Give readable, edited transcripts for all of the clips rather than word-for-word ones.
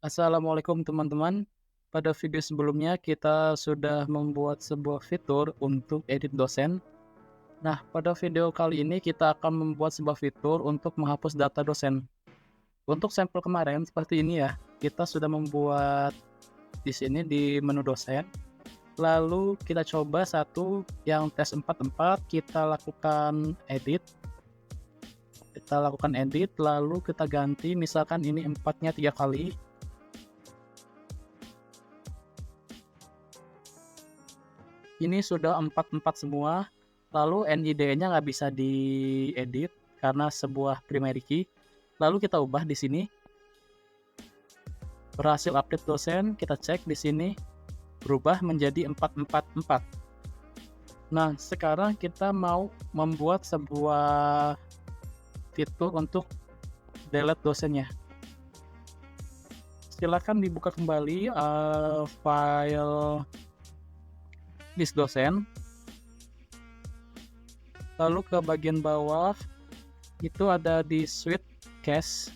Assalamualaikum teman-teman. Pada video sebelumnya kita sudah membuat sebuah fitur untuk edit dosen. Nah, pada video kali ini kita akan membuat sebuah fitur untuk menghapus data dosen. Untuk sampel kemarin seperti ini ya. Kita sudah membuat di sini di menu dosen. Lalu kita coba satu yang tes 44, kita lakukan edit, lalu kita ganti misalkan ini empatnya 3 kali. Ini sudah 44 semua, lalu NID-nya nggak bisa diedit karena sebuah primary key. Lalu kita ubah di sini, berhasil update dosen, kita cek di sini, berubah menjadi 444. Nah, sekarang kita mau membuat sebuah fitur untuk delete dosennya. Silakan dibuka kembali file list dosen, lalu ke bagian bawah itu ada di suite cache,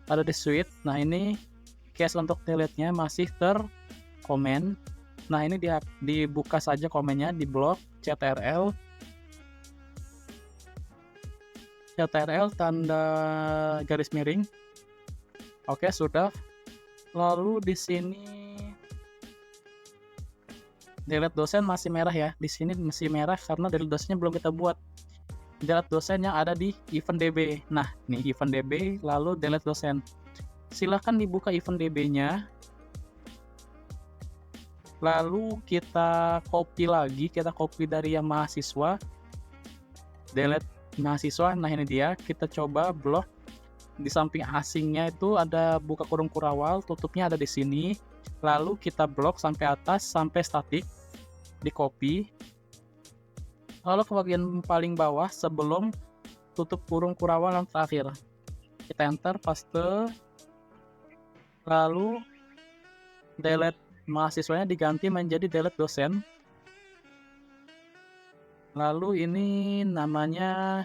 ada di suite. Nah, ini cache untuk delete-nya masih terkomen. Nah, ini dibuka saja komennya di blok ctrl tanda garis miring. Oke, sudah. Lalu di sini delete dosen masih merah ya. Di sini masih merah karena delete dosennya belum kita buat. Delete dosen yang ada di event DB. Nah, ini event DB, lalu delete dosen. Silahkan dibuka event DB-nya. Lalu kita copy lagi, kita copy dari yang mahasiswa. Delete mahasiswa. Nah, ini dia. Kita coba blok. Di samping asingnya itu ada buka kurung kurawal, tutupnya ada di sini. Lalu kita blok sampai atas, sampai statik. Di copy. Lalu ke bagian paling bawah sebelum tutup kurung kurawal yang terakhir. Kita enter, paste. Lalu delete mahasiswanya diganti menjadi delete dosen. Lalu ini namanya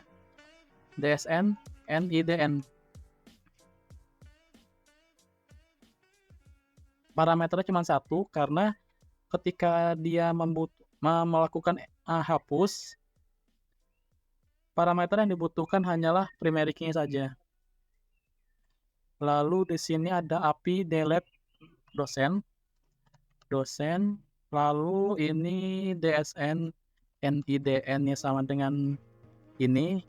DSN NIDN. Parameternya cuma satu karena ketika dia melakukan hapus, parameter yang dibutuhkan hanyalah primary key saja. Lalu di sini ada API delete dosen, lalu ini DSN NIDN-nya sama dengan ini.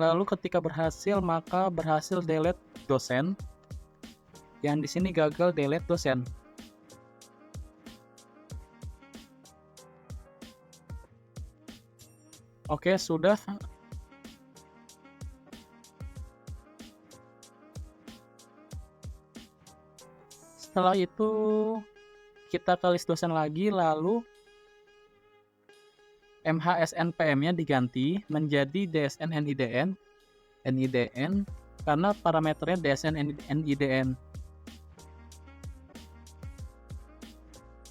Lalu ketika berhasil, maka berhasil delete dosen. Yang di sini gagal delete dosen. Oke, sudah. Setelah itu kita ke list dosen lagi, lalu MHSNPM-nya diganti menjadi DSN NIDN karena parameternya DSN NIDN.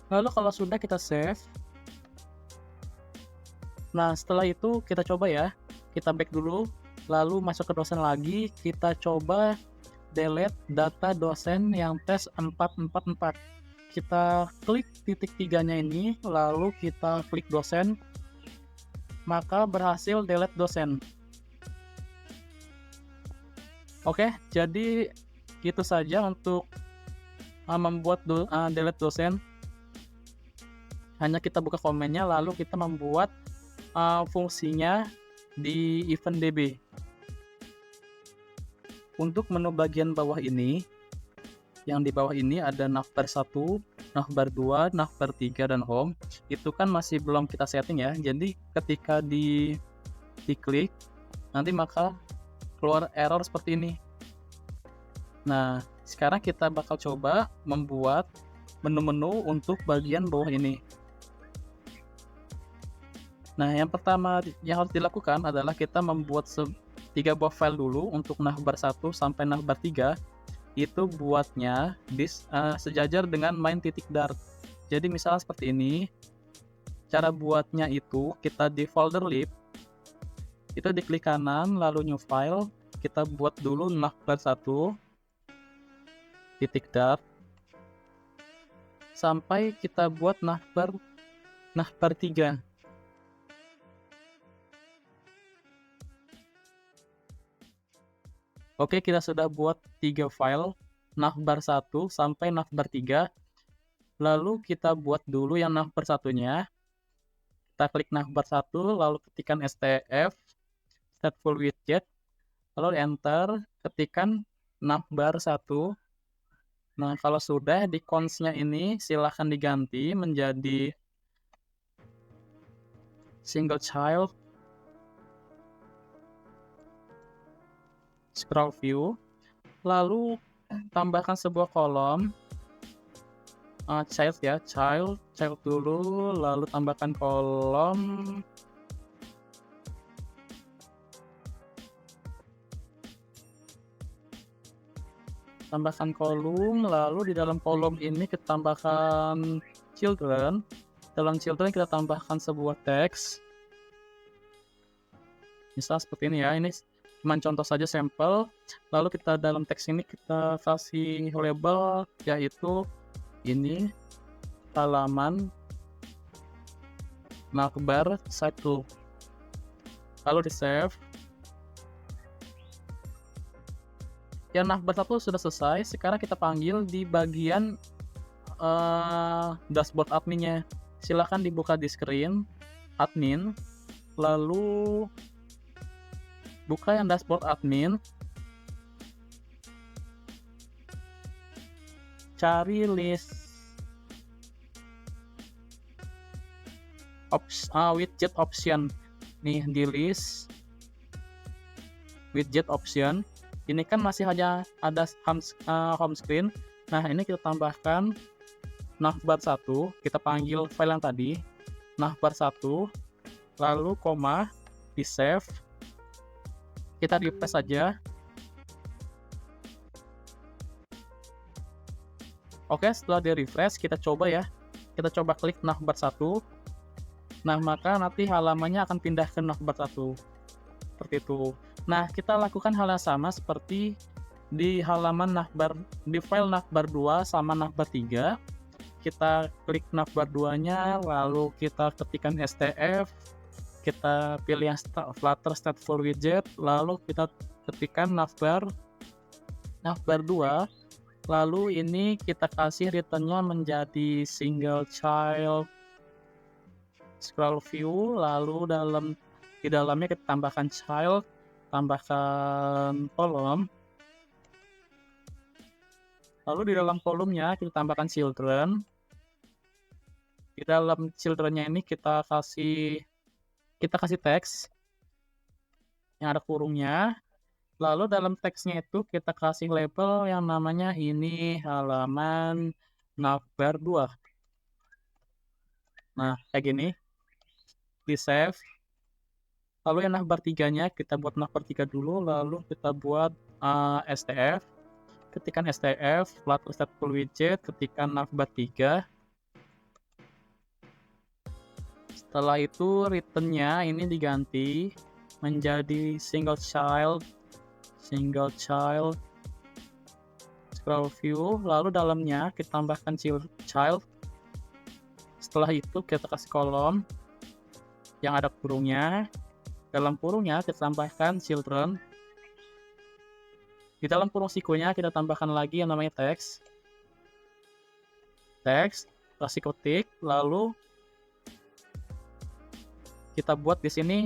Lalu kalau sudah kita save. Nah, setelah itu kita coba ya. Kita back dulu, lalu masuk ke dosen lagi, kita coba delete data dosen yang tes 444. Kita klik titik 3-nya ini, lalu kita klik dosen, maka berhasil delete dosen. Oke, jadi itu saja untuk membuat delete dosen. Hanya kita buka komennya, lalu kita membuat fungsinya di event DB. Untuk menu bagian bawah ini, yang di bawah ini ada navbar 1, navbar 2, navbar 3, dan home. Itu kan masih belum kita setting ya. Jadi ketika diklik, nanti maka keluar error seperti ini. Nah, sekarang kita bakal coba membuat menu-menu untuk bagian bawah ini. Nah, yang pertama yang harus dilakukan adalah kita membuat 3 buah file dulu untuk navbar 1 sampai navbar 3. Itu buatnya sejajar dengan main.dart. Jadi misalnya seperti ini. Cara buatnya itu kita di folder lib, itu diklik kanan lalu new file, kita buat dulu navbar 1 titik dart sampai kita buat navbar 3. Oke, kita sudah buat 3 file, navbar 1 sampai navbar 3. Lalu kita buat dulu yang navbar 1-nya. Kita klik navbar 1, lalu ketikkan stf, stateful widget, lalu enter, ketikkan navbar 1. Nah, kalau sudah di cons-nya ini silahkan diganti menjadi single child scroll view, lalu tambahkan sebuah kolom child ya, child dulu, lalu tambahkan kolom lalu di dalam kolom ini kita tambahkan children. Dalam children kita tambahkan sebuah teks, misal seperti ini ya, ini cuma contoh saja sampel. Lalu kita dalam teks ini kita kasih label, yaitu ini halaman navbar 1, lalu di save. Yang navbar 1 sudah selesai. Sekarang kita panggil di bagian dashboard adminnya. Silahkan dibuka di screen admin, lalu buka yang dashboard admin, cari list widget option. Nih di list widget option ini kan masih hanya ada home screen. Nah, ini kita tambahkan navbar 1, kita panggil file yang tadi navbar 1, lalu koma, di save, kita refresh saja. Oke, setelah di refresh kita coba ya, kita coba klik navbar 1. Nah, maka nanti halamannya akan pindah ke navbar 1 seperti itu. Nah, kita lakukan hal yang sama seperti di halaman navbar, di file navbar 2 sama navbar 3. Kita klik navbar 2-nya, lalu kita ketikkan stf, kita pilih yang Flutter stateful widget, lalu kita ketikkan navbar 2, lalu ini kita kasih returnnya menjadi single child scroll view, lalu di dalamnya kita tambahkan child, tambahkan kolom, lalu di dalam kolomnya kita tambahkan children. Di dalam childrennya ini kita kasih teks yang ada kurungnya. Lalu dalam teksnya itu kita kasih label yang namanya ini halaman navbar 2. Nah, kayak gini. Di save. Lalu yang navbar 3-nya kita buat navbar 3 dulu, lalu kita buat stf. Ketikkan stf, Flutter stateful widget, ketikkan navbar 3. Setelah itu returnnya ini diganti menjadi single child scroll view, lalu dalamnya kita tambahkan child. Setelah itu kita kasih kolom yang ada kurungnya. Dalam kurungnya kita tambahkan children. Di dalam kurung sikunya kita tambahkan lagi yang namanya teks, kasih ketik, lalu kita buat di sini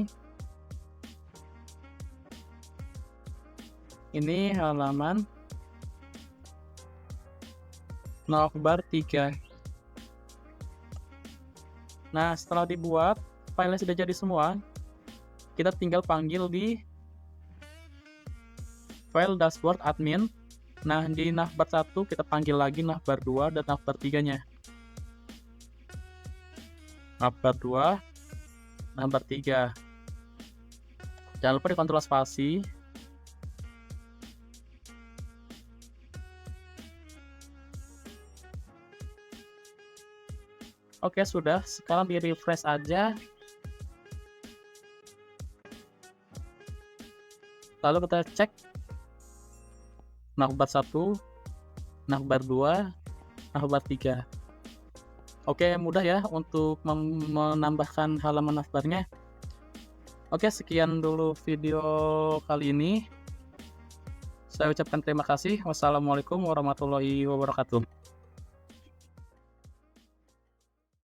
ini halaman navbar 3. Nah, setelah dibuat, filenya sudah jadi semua. Kita tinggal panggil di file dashboard admin. Nah, di navbar 1 kita panggil lagi navbar 2 dan navbar 3-nya. Navbar 2, navbar 3. Jangan lupa dikontrol spasi. Oke, sudah. Sekarang di-refresh aja. Lalu kita cek navbar 1, navbar 2, navbar 3. Oke, mudah ya untuk menambahkan halaman navbarnya. Oke, sekian dulu video kali ini. Saya ucapkan terima kasih. Wassalamualaikum warahmatullahi wabarakatuh.